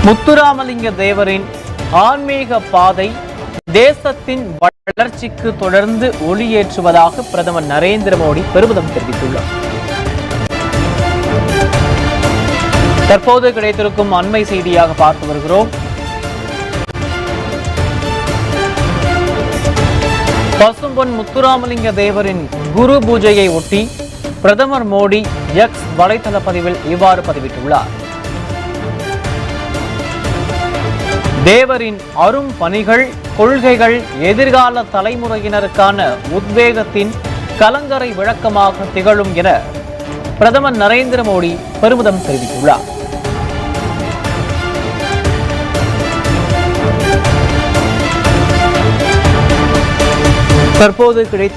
முத்துராமலிங்க தேவரின் ஆன்மீக பாதை தேசத்தின் வளர்ச்சிக்கு தொடர்ந்து ஒளியேற்றுவதாக பிரதமர் நரேந்திர மோடி பெருமிதம் தெரிவித்துள்ளார். தற்போது கிடைத்திருக்கும் அண்மை செய்தியாக பார்த்து வருகிறோம். பசும்பொன் முத்துராமலிங்க தேவரின் குரு பூஜையை ஒட்டி பிரதமர் மோடி எக்ஸ் வலைதள பதிவில் இவ்வாறு பதிவிட்டுள்ளார். தேவரின் அரும் பணிகள், கொள்கைகள் எதிர்கால தலைமுறையினருக்கான உத்வேகத்தின் கலங்கரை விளக்கமாக திகழும் என பிரதமர் நரேந்திர மோடி பெருமிதம் தெரிவித்துள்ளார். தற்போது கிடைத்த